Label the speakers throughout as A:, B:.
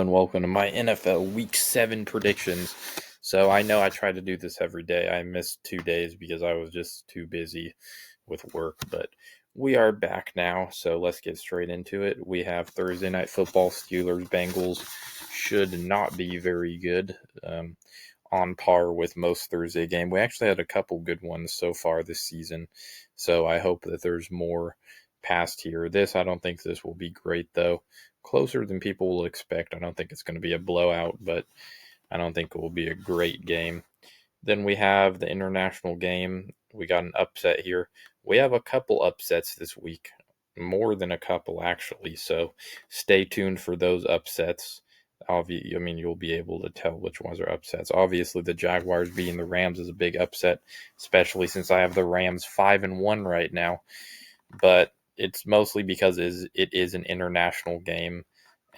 A: And welcome to my NFL Week 7 predictions. So I know I try to do this every day. I missed 2 days because I was just too busy with work, but we are back now, so let's get straight into it. We have Thursday Night Football. Steelers Bengals should not be very good, on par with most Thursday game. We actually had a couple good ones so far this season, so I hope that there's more past here. I don't think this will be great, though. Closer than people will expect. I don't think it's going to be a blowout, but I don't think it will be a great game. Then we have the international game. We got an upset here. We have a couple upsets this week, more than a couple actually. So stay tuned for those upsets. You'll be able to tell which ones are upsets. Obviously, the Jaguars beating the Rams is a big upset, especially since I have the Rams 5-1 right now. But it's mostly because it is an international game,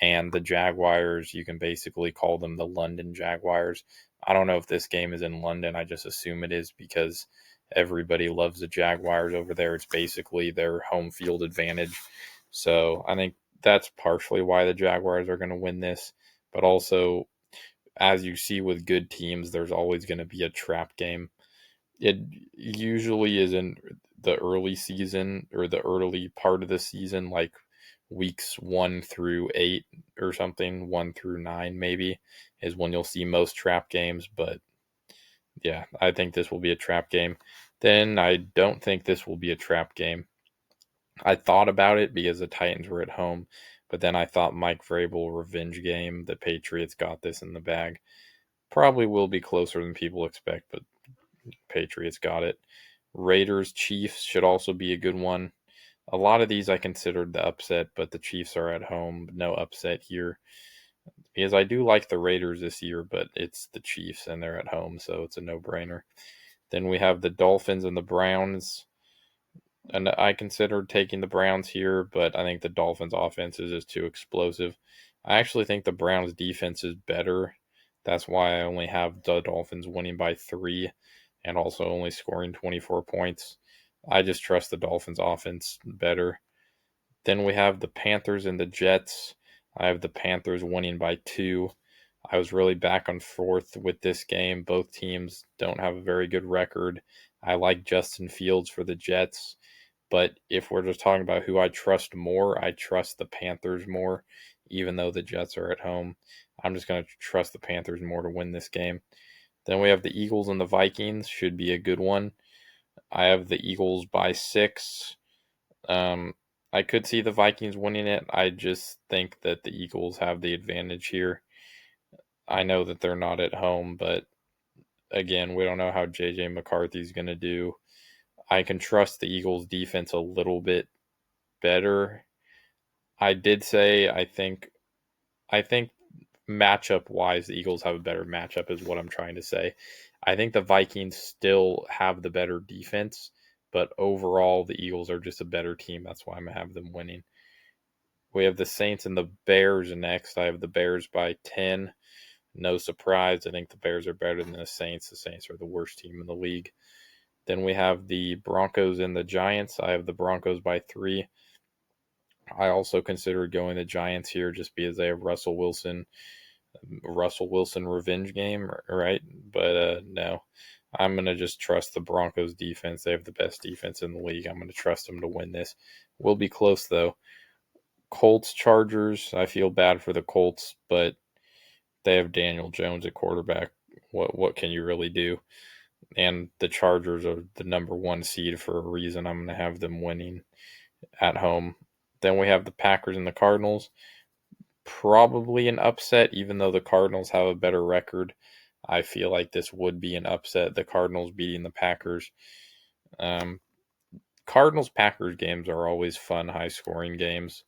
A: and the Jaguars, you can basically call them the London Jaguars. I don't know if this game is in London. I just assume it is because everybody loves the Jaguars over there. It's basically their home field advantage. So I think that's partially why the Jaguars are going to win this. But also, as you see with good teams, there's always going to be a trap game. It usually is in the early season or the early part of the season, like weeks 1 through 8 or something, 1 through 9 maybe, is when you'll see most trap games. But yeah, I think this will be a trap game. Then I don't think this will be a trap game. I thought about it because the Titans were at home, but then I thought Mike Vrabel revenge game. The Patriots got this in the bag. Probably will be closer than people expect, but Patriots got it. Raiders Chiefs should also be a good one. A lot of these I considered the upset, but the Chiefs are at home. No upset here. Because I do like the Raiders this year, but it's the Chiefs and they're at home, so it's a no brainer. Then we have the Dolphins and the Browns. And I considered taking the Browns here, but I think the Dolphins' offense is just too explosive. I actually think the Browns' defense is better. That's why I only have the Dolphins winning by 3 and also only scoring 24 points. I just trust the Dolphins' offense better. Then we have the Panthers and the Jets. I have the Panthers winning by 2. I was really back and forth with this game. Both teams don't have a very good record. I like Justin Fields for the Jets. But if we're just talking about who I trust more, I trust the Panthers more, even though the Jets are at home. I'm just going to trust the Panthers more to win this game. Then we have the Eagles and the Vikings. Should be a good one. I have the Eagles by 6. Um, I could see the Vikings winning it. I just think that the Eagles have the advantage here. I know that they're not at home, but again, we don't know how JJ McCarthy's going to do. I can trust the Eagles defense a little bit better. I did say I think matchup wise the Eagles have a better matchup is what I'm trying to say. I think the Vikings still have the better defense, but overall the Eagles are just a better team. That's why I'm going to have them winning. We have the Saints and the Bears next. I have the Bears by 10. No surprise. I think the Bears are better than the Saints. The Saints are the worst team in the league. Then we have the Broncos and the Giants. I have the Broncos by 3. I also considered going the Giants here just because they have Russell Wilson revenge game, right? But no, I'm going to just trust the Broncos defense. They have the best defense in the league. I'm going to trust them to win this. Will be close though. Colts Chargers. I feel bad for the Colts, but they have Daniel Jones at quarterback. What can you really do? And the Chargers are the number 1 seed for a reason. I'm going to have them winning at home. Then we have the Packers and the Cardinals. Probably an upset, even though the Cardinals have a better record. I feel like this would be an upset. The Cardinals beating the Packers. Um, Cardinals Packers games are always fun, high scoring games.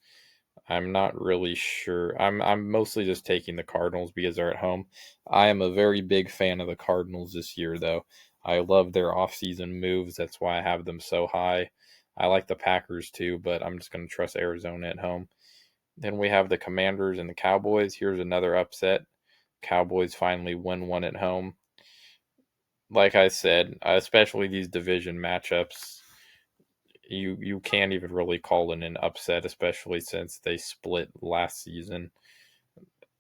A: I'm not really sure. I'm mostly just taking the Cardinals because they're at home. I am a very big fan of the Cardinals this year, though. I love their offseason moves. That's why I have them so high. I like the Packers too, but I'm just going to trust Arizona at home. Then we have the Commanders and the Cowboys. Here's another upset. Cowboys finally win one at home. Like I said, especially these division matchups, you can't even really call it an upset, especially since they split last season.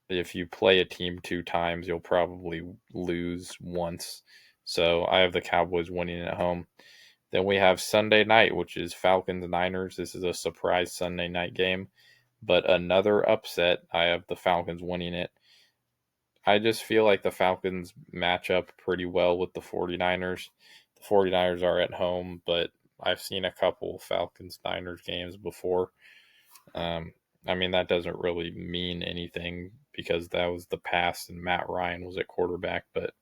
A: if you play a team 2 times, you'll probably lose once. So I have the Cowboys winning at home. Then we have Sunday night, which is Falcons Niners. This is a surprise Sunday night game, but another upset. I have the Falcons winning it. I just feel like the Falcons match up pretty well with the 49ers. The 49ers are at home, but I've seen a couple Falcons Niners games before. Um, I mean, that doesn't really mean anything because that was the past and Matt Ryan was at quarterback, but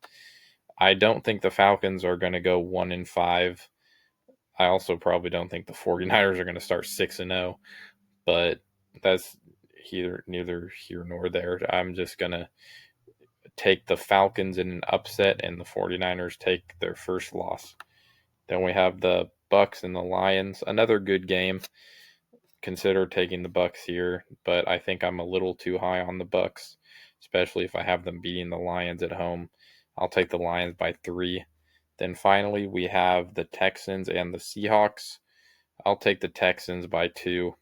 A: I don't think the Falcons are going to go 1-5. I also probably don't think the 49ers are going to start 6-0, but that's neither here nor there. I'm just going to take the Falcons in an upset and the 49ers take their first loss. Then we have the Bucks and the Lions, another good game. Consider taking the Bucks here, but I think I'm a little too high on the Bucks, especially if I have them beating the Lions at home. I'll take the Lions by 3. Then finally we have the Texans and the Seahawks. I'll take the Texans by 2.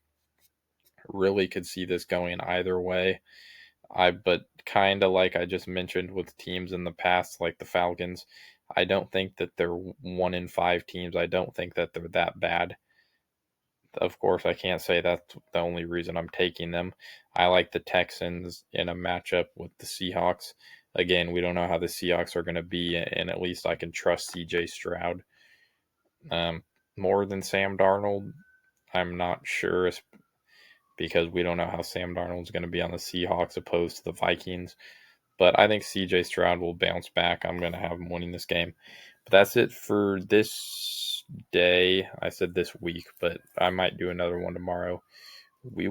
A: Really could see this going either way. But kind of like I just mentioned with teams in the past, like the Falcons, I don't think that they're 1-5 teams. I don't think that they're that bad. Of course, I can't say that's the only reason I'm taking them. I like the Texans in a matchup with the Seahawks. Again, we don't know how the Seahawks are going to be, and at least I can trust CJ Stroud. More than Sam Darnold, I'm not sure because we don't know how Sam Darnold's going to be on the Seahawks opposed to the Vikings. But I think CJ Stroud will bounce back. I'm going to have him winning this game. But that's it for this day. I said this week, but I might do another one tomorrow. We